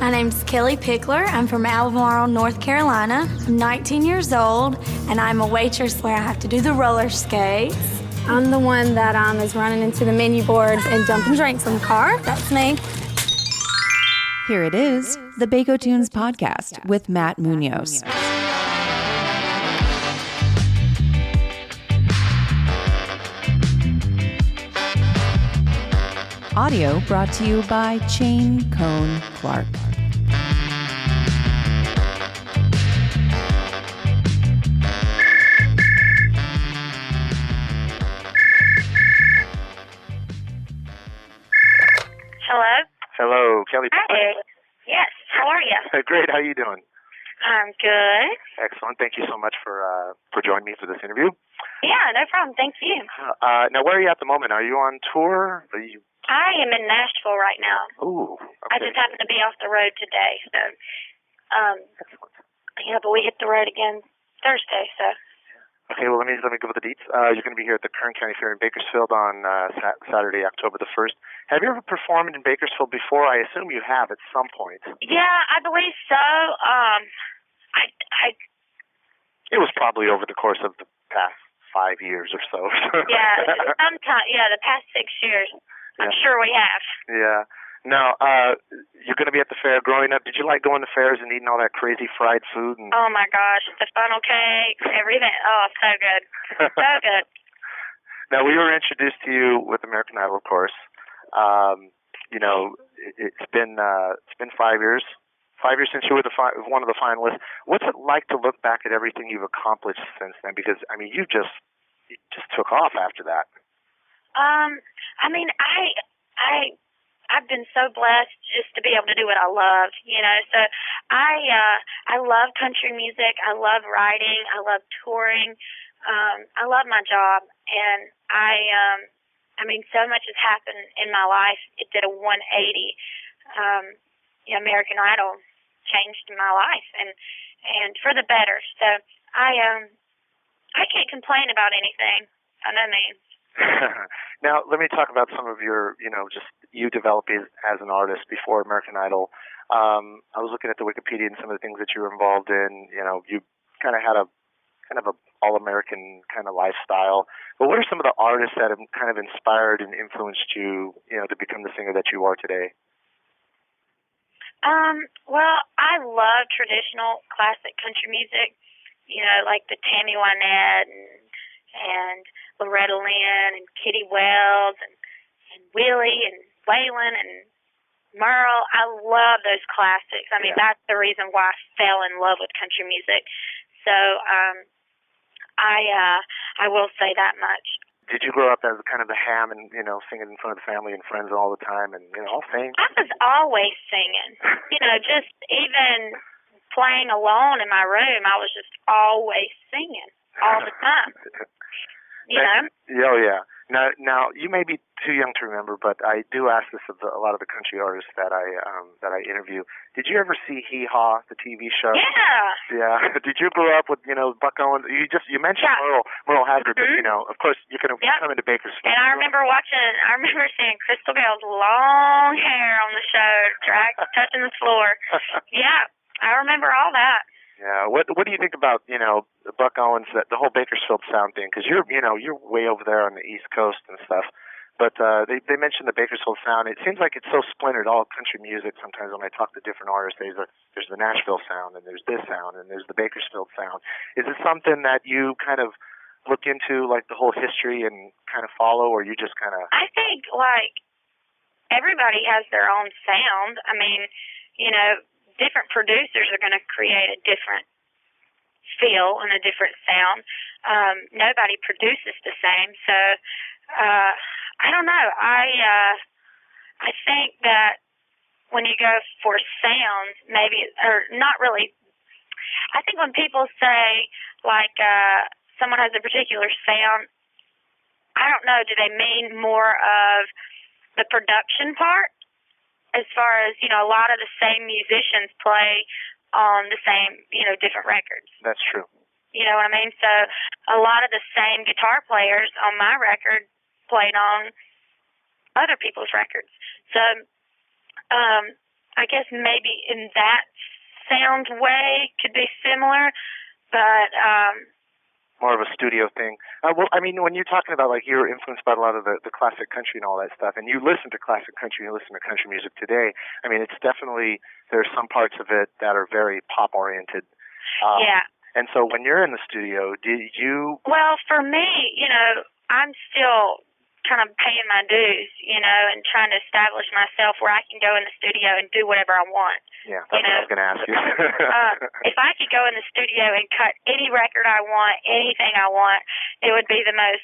My name's Kellie Pickler. I'm from Albemarle, North Carolina. I'm 19 years old, and I'm a waitress where I have to do the roller skates. I'm the one that is running into the menu boards and dumping drinks in the car. That's me. Here it is, the Baco Tunes podcast with Matt Munoz. Audio brought to you by Chain Cone Clark. Hello, Kellie Pickler. Hi. Yes. How are you? Great. How are you doing? I'm good. Excellent. Thank you so much for joining me for this interview. Yeah, no problem. Thank you. Now, where are you at the moment? Are you on tour? I am in Nashville right now. Ooh. Okay. I just happen to be off the road today. So, Excellent. yeah, but we hit the road again Thursday. So. Okay. Well, let me give the deets. You're going to be here at the Kern County Fair in Bakersfield on Saturday, October the 1st. Have you ever performed in Bakersfield before? I assume you have at some point. Yeah, I believe so. It was probably over the course of the past 5 years or so. Yeah, sometime. Yeah, the past 6 years. I'm sure we have. Yeah. Now, you're going to be at the fair. Growing up, did you like going to fairs and eating all that crazy fried food? Oh my gosh, the funnel cake, everything. Oh, so good, so good. Now, we were introduced to you with American Idol, of course. It's been 5 years. 5 years since you were one of the finalists. What's it like to look back at everything you've accomplished since then? Because you just took off after that. I've been so blessed just to be able to do what I love, So I love country music. I love writing. I love touring. I love my job, and so much has happened in my life. It did a 180. American Idol changed my life, and for the better. So I can't complain about anything. By no means. Now, let me talk about some of your, just you developing as an artist before American Idol. I was looking at the Wikipedia and some of the things that you were involved in. You kind of had a all-American kind of lifestyle. But what are some of the artists that have kind of inspired and influenced you, to become the singer that you are today? Well, I love traditional classic country music, like the Tammy Wynette and Loretta Lynn and Kitty Wells and Willie and Waylon and Merle. I love those classics. That's the reason why I fell in love with country music. So, I will say that much. Did you grow up as kind of the ham and, singing in front of the family and friends all the time and, sing? I was always singing. Just even playing alone in my room, I was just always singing all the time. Oh, yeah. Now, you may be too young to remember, but I do ask this of a lot of the country artists that I interview. Did you ever see Hee Haw, the TV show? Yeah. Yeah. Did you grow up with, Buck Owens? You mentioned Merle Haggard, mm-hmm. but, of course, you can come into Bakersfield. And I remember seeing Crystal Gale's long hair on the show, touching the floor. Yeah, I remember all that. Yeah. What do you think about, Buck Owens, the whole Bakersfield sound thing? Because you're way over there on the East Coast and stuff. But they mentioned the Bakersfield sound. It seems like it's so splintered, all country music. Sometimes when I talk to different artists, there's the Nashville sound, and there's this sound, and there's the Bakersfield sound. Is it something that you kind of look into, like the whole history and kind of follow, or you just kind of... I think, everybody has their own sound. Different producers are going to create a different feel and a different sound. Nobody produces the same, so I don't know. I think that when you go for sounds, maybe, or not really. I think when people say someone has a particular sound, I don't know. Do they mean more of the production part? As far as, a lot of the same musicians play on the same, different records. That's true. You know what I mean? So a lot of the same guitar players on my record played on other people's records. So I guess maybe in that sound way could be similar, but more of a studio thing. Well, I mean, when you're talking about like you're influenced by a lot of the classic country and all that stuff, and you listen to classic country, you listen to country music today. I mean, it's definitely there's some parts of it that are very pop oriented. Yeah. And so when you're in the studio, did you? Well, for me, I'm still kind of paying my dues, and trying to establish myself where I can go in the studio and do whatever I want. Yeah, that's what I was going to ask you. If I could go in the studio and cut any record I want, anything I want, it would be the most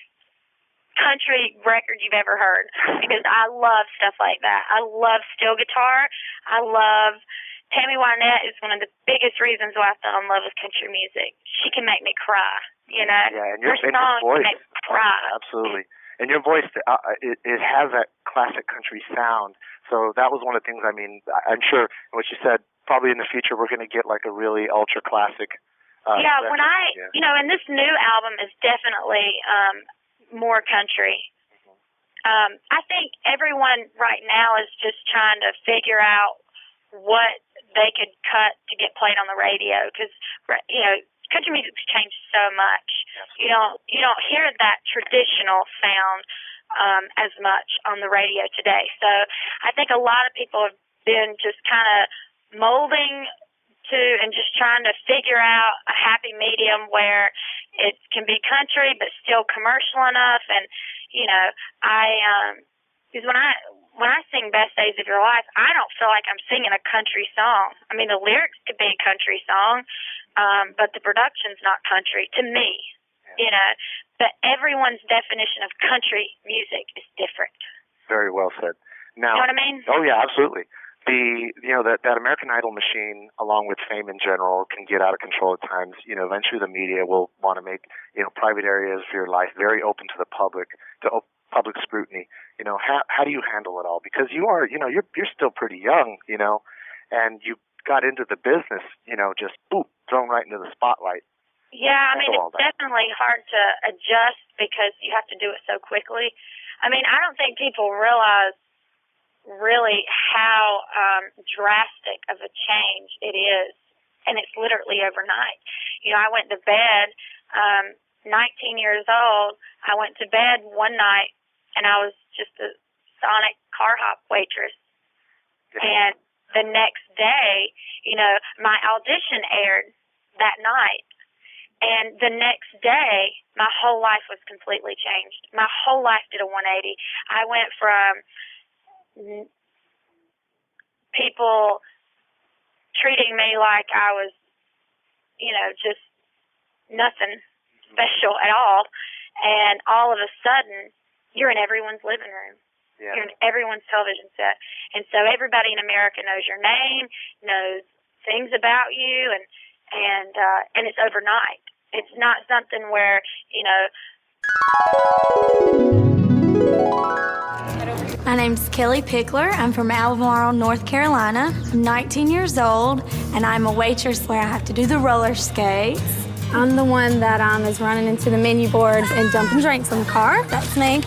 country record you've ever heard, because I love stuff like that. I love steel guitar. I love Tammy Wynette is one of the biggest reasons why I fell in love with country music. She can make me cry, Yeah, and your songs voice make me cry. Absolutely. And your voice, it has that classic country sound. So that was one of the things, I mean, I'm sure what you said, probably in the future we're going to get like a really ultra classic. And this new album is definitely more country. I think everyone right now is just trying to figure out what they could cut to get played on the radio, because, country music's changed so much. You don't hear that traditional sound as much on the radio today. So I think a lot of people have been just kind of molding to and just trying to figure out a happy medium where it can be country but still commercial enough. And because when I sing Best Days of Your Life, I don't feel like I'm singing a country song. I mean, the lyrics could be a country song, but the production's not country to me, But everyone's definition of country music is different. Very well said. Now, you know what I mean? Oh, yeah, absolutely. That American Idol machine, along with fame in general, can get out of control at times. Eventually the media will want to make, private areas of your life very open to the public, to public scrutiny. How do you handle it all? Because you're still pretty young, and you got into the business, just boop, thrown right into the spotlight. Yeah, I mean, it's definitely hard to adjust because you have to do it so quickly. I mean, I don't think people realize really how drastic of a change it is, and it's literally overnight. I went to bed, 19 years old, I went to bed one night, and I was just a Sonic car hop waitress. And the next day, my audition aired that night. And the next day, my whole life was completely changed. My whole life did a 180. I went from people treating me like I was, just nothing special at all. And all of a sudden, you're in everyone's living room. Yeah. You're in everyone's television set. And so everybody in America knows your name, knows things about you, and it's overnight. It's not something where, My name's Kellie Pickler. I'm from Albemarle, North Carolina. I'm 19 years old, and I'm a waitress where I have to do the roller skates. I'm the one that is running into the menu boards and dumping drinks in the car. That's me.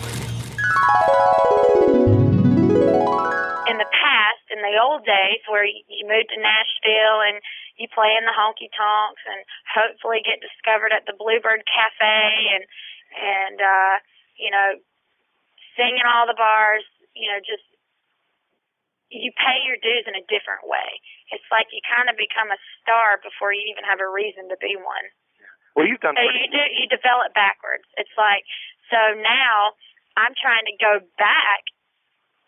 In the past, in the old days, where you moved to Nashville and you play in the honky tonks and hopefully get discovered at the Bluebird Cafe and sing in all the bars, just you pay your dues in a different way. It's like you kind of become a star before you even have a reason to be one. Well, you've done. So you develop backwards. It's like, so now I'm trying to go back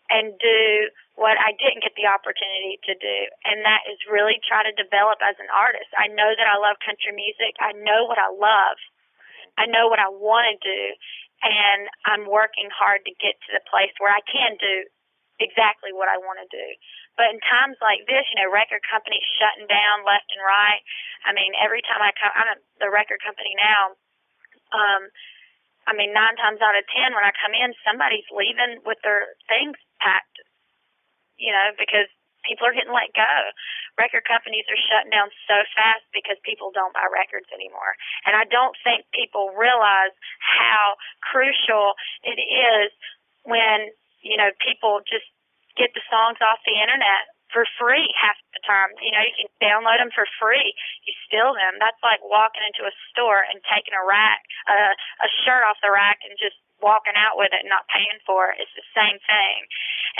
and do what I didn't get the opportunity to do, and that is really try to develop as an artist. I know that I love country music. I know what I love. I know what I want to do, and I'm working hard to get to the place where I can do exactly what I want to do. But in times like this, record companies shutting down left and right. I mean, every time I come, I'm at the record company now. 9 times out of 10 when I come in, somebody's leaving with their things packed, because people are getting let go. Record companies are shutting down so fast because people don't buy records anymore. And I don't think people realize how crucial it is when, people just get the songs off the internet for free half the time. You know, you can download them for free. You steal them. That's like walking into a store and taking a shirt off the rack and just walking out with it and not paying for it. It's the same thing.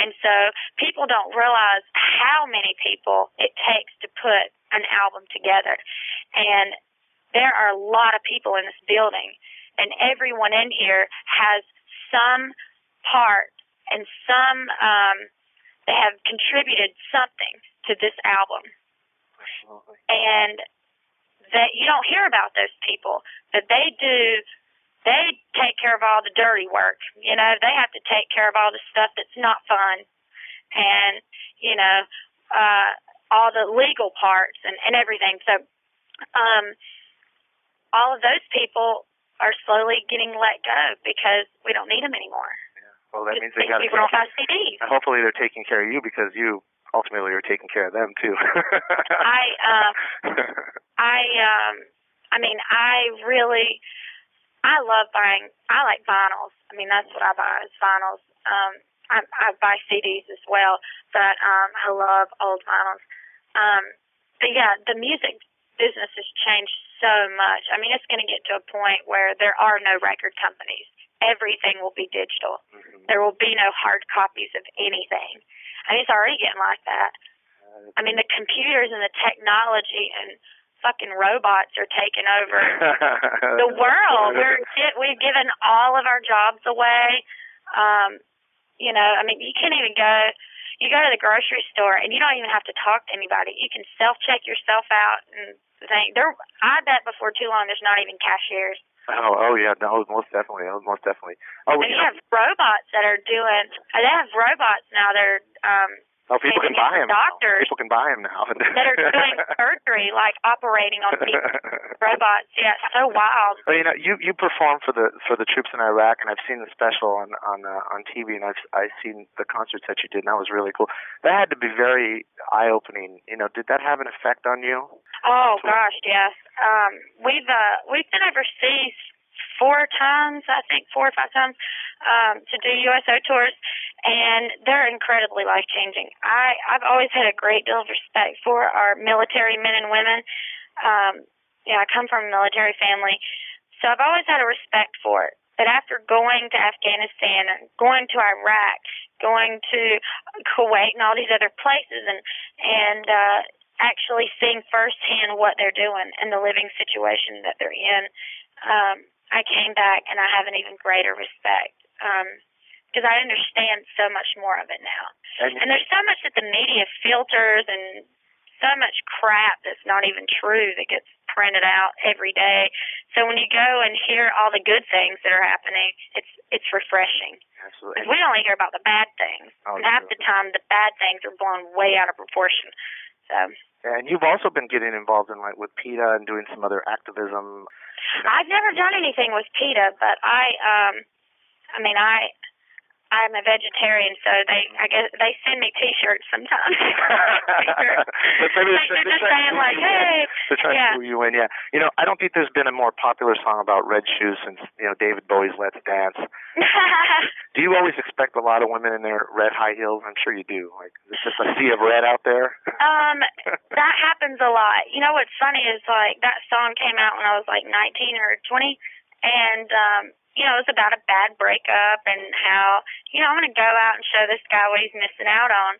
And so people don't realize how many people it takes to put an album together. And there are a lot of people in this building, and everyone in here has some part and some they have contributed something to this album. Absolutely. And that you don't hear about those people, that they take care of all the dirty work. You know, they have to take care of all the stuff that's not fun, and, you know, all the legal parts and everything. So all of those people are slowly getting let go because we don't need them anymore. Yeah. Well, that means they got to. People don't have CDs. Hopefully, they're taking care of you because you ultimately are taking care of them too. I love buying. I like vinyls. I mean, that's what I buy is vinyls. I buy CDs as well, but I love old vinyls. But yeah, the music business has changed so much. I mean, it's going to get to a point where there are no record companies. Everything will be digital. Mm-hmm. There will be no hard copies of anything. I mean, it's already getting like that. I mean, the computers and the technology and fucking robots are taking over the world. We've given all of our jobs away. You know, I mean, you can't even go. You go to the grocery store and you don't even have to talk to anybody. You can self-check yourself out and think. I bet before too long there's not even cashiers. Oh yeah, no, most definitely. Oh, and you have robots that are doing. They have robots now. They're people can buy them. Doctors. People can buy them now. that are doing surgery, like operating on people. Robots. Yeah, it's so wild. Well, you know, you perform for the troops in Iraq, and I've seen the special on TV, and I've seen the concerts that you did, and that was really cool. That had to be very eye-opening. You know, did that have an effect on you? Oh gosh, yes. We've been overseas 4 times, I think 4 or 5 times, to do USO tours, and they're incredibly life-changing. I've always had a great deal of respect for our military men and women. I come from a military family, so I've always had a respect for it. But after going to Afghanistan and going to Iraq, going to Kuwait and all these other places, and actually seeing firsthand what they're doing and the living situation that they're in, I came back and I have an even greater respect because I understand so much more of it now. And there's so much that the media filters and so much crap that's not even true that gets printed out every day. So when you go and hear all the good things that are happening, it's refreshing. Absolutely. We only hear about the bad things. Oh, and half the time, the bad things are blown way out of proportion. So. And you've also been getting involved in with PETA and doing some other activism. I've never done anything with PETA, but I'm a vegetarian, so I guess they send me T-shirts sometimes. But maybe they're just saying like, hey, they're trying to pull you in. Yeah, you know, I don't think there's been a more popular song about red shoes since David Bowie's "Let's Dance." Do you always expect a lot of women in their red high heels? I'm sure you do. Like, is just a sea of red out there? That happens a lot. You know what's funny is like that song came out when I was like 19 or 20, and it was about a bad breakup and how I'm going to go out and show this guy what he's missing out on,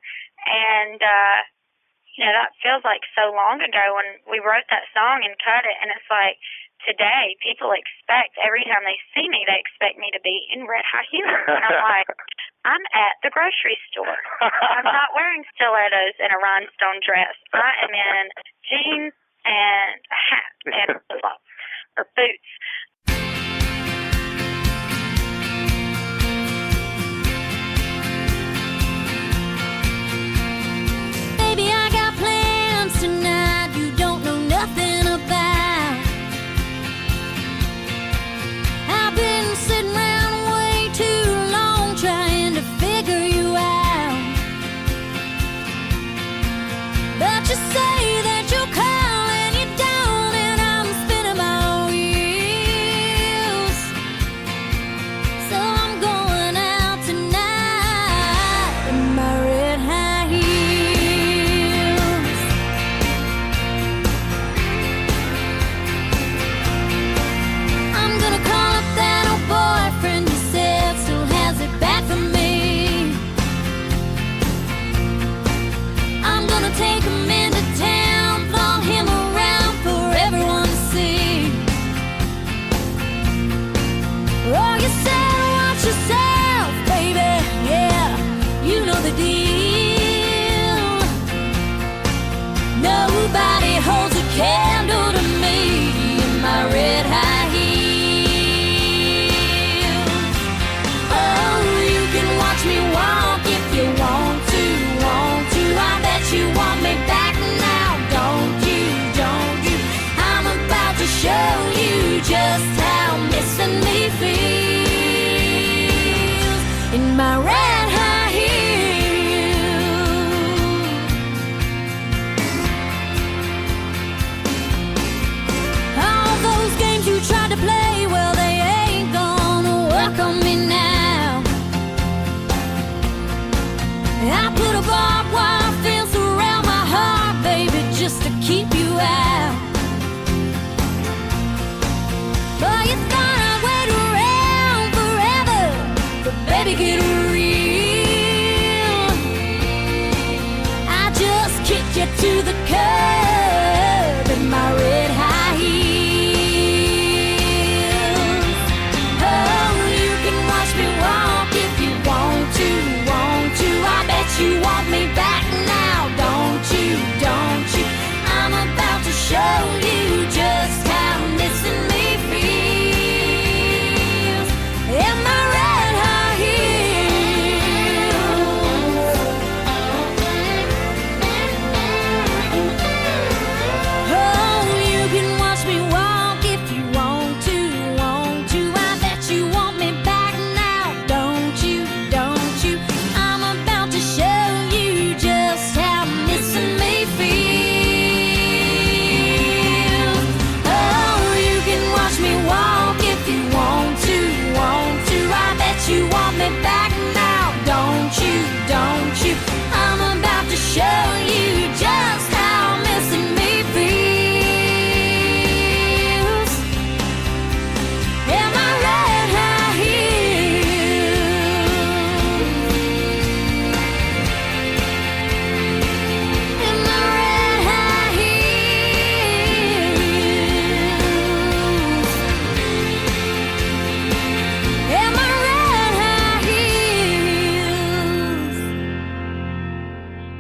and that feels like so long ago when we wrote that song and cut it, and it's like. Today, people expect, every time they see me, they expect me to be in red high heels. And I'm like, I'm at the grocery store. I'm not wearing stilettos and a rhinestone dress. I am in jeans and a hat and flip-flops or boots. Baby, I got plans tonight you don't know nothing about. Been sitting around way too long trying to figure you out. But you say that you'll call and you don't, and I'm spending my wheels.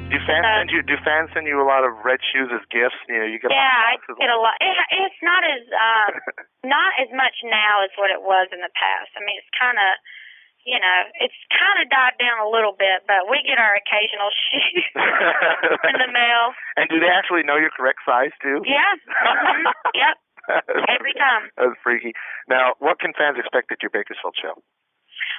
Do fans send you a lot of red shoes as gifts? You know, you get. Yeah, I get a lot. It's not as much now as what it was in the past. I mean, it's kind of, you know, it's kind of died down a little bit, but we get our occasional shoes in the mail. And do they actually know your correct size too? Yeah. Mm-hmm. Yep. Every time. That's freaky. Now, what can fans expect at your Bakersfield show?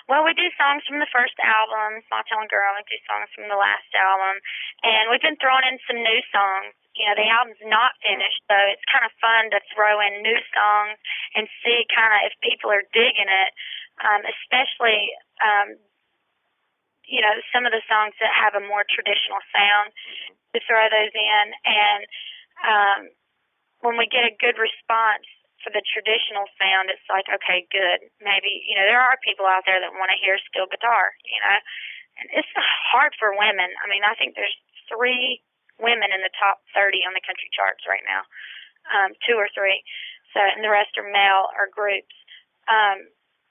Well, we do songs from the first album, Small Town Girl. We do songs from the last album. And we've been throwing in some new songs. You know, the album's not finished, so it's kind of fun to throw in new songs and see kind of if people are digging it, especially, you know, some of the songs that have a more traditional sound, to throw those in. And when we get a good response for the traditional sound, it's like, okay, good. Maybe, you know, there are people out there that want to hear steel guitar, you know. And it's hard for women. I mean, I think there's 3 women in the top 30 on the country charts right now, 2 or 3. So, and the rest are male or groups.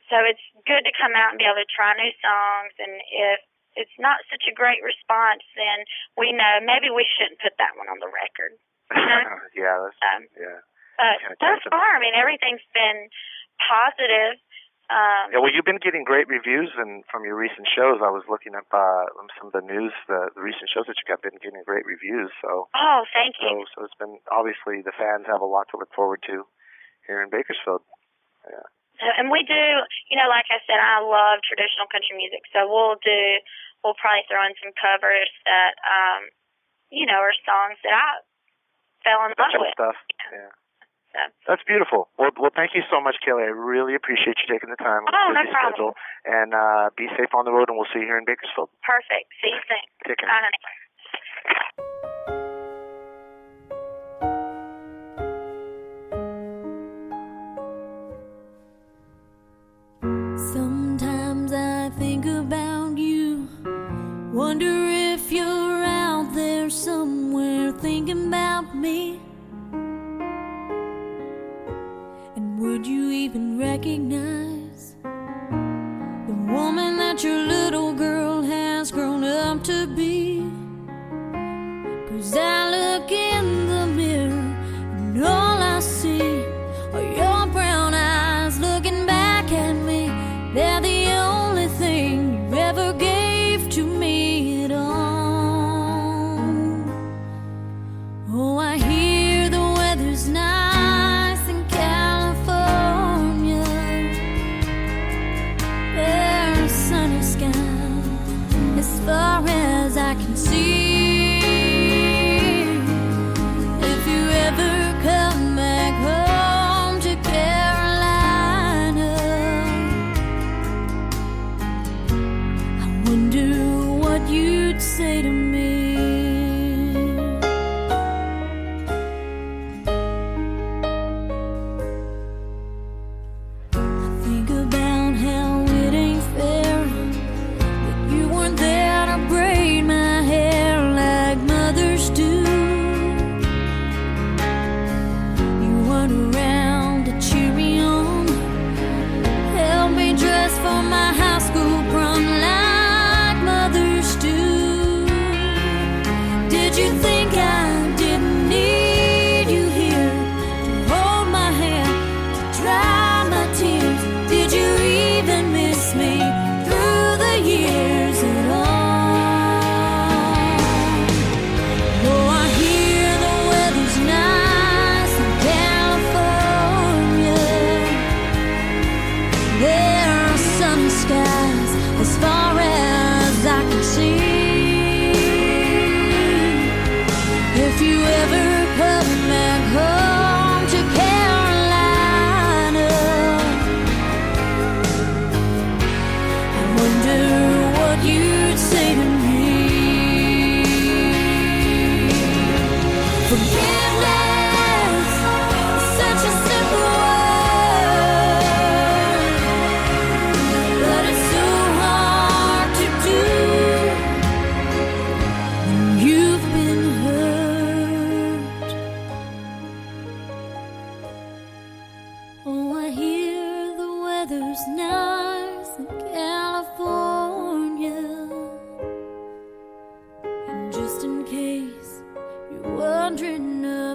So it's good to come out and be able to try new songs. And if it's not such a great response, then we know maybe we shouldn't put that one on the record. You know? Yeah, yeah. But thus far, I mean, everything's been positive. Yeah, well, you've been getting great reviews from your recent shows. I was looking up some of the news, the recent shows that you got, been getting great reviews. So. Oh, thank you. So it's been, obviously, the fans have a lot to look forward to here in Bakersfield. Yeah. And we do, you know, like I said, I love traditional country music. So we'll probably throw in some covers that, you know, are songs that I fell in love with. Stuff. Yeah. That's beautiful. Well, thank you so much, Kellie. I really appreciate you taking the time. Oh, no problem. Schedule. And be safe on the road, and we'll see you here in Bakersfield. Perfect. See you soon. Take care. Bye, honey. Sometimes I think about you, wonder if you're out there somewhere thinking about me. Would you even recognize the woman that your little girl has grown up to be? 'Cause I look in the mirror and all I see are your brown eyes looking back at me. They're the only thing you ever gave to me at all. Oh, I hear the weather's nice. As far as I can see, if you ever come back home to Carolina, I wonder what you'd say to me. I think about how it ain't fair that you weren't there to braid my hair like mothers do. You weren't around to cheer me on, help me dress for my high school prom like mothers do.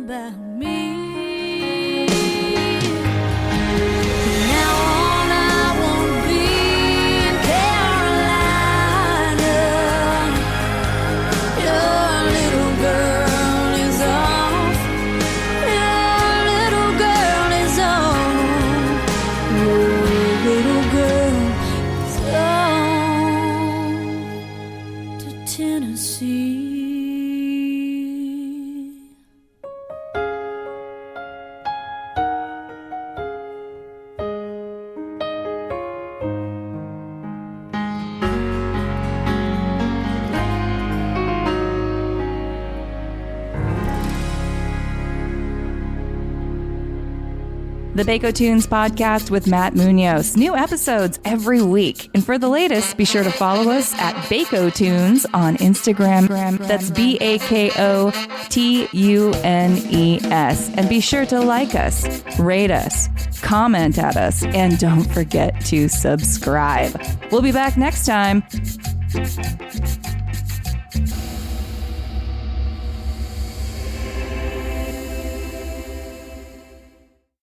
about me. Now on I won't be in Carolina. Your little girl is off. Your little girl is off. Your little girl is off to Tennessee. The Baco Tunes podcast with Matt Munoz. New episodes every week. And for the latest, be sure to follow us at Baco Tunes on Instagram. That's BAKOTUNES. And be sure to like us, rate us, comment at us, and don't forget to subscribe. We'll be back next time.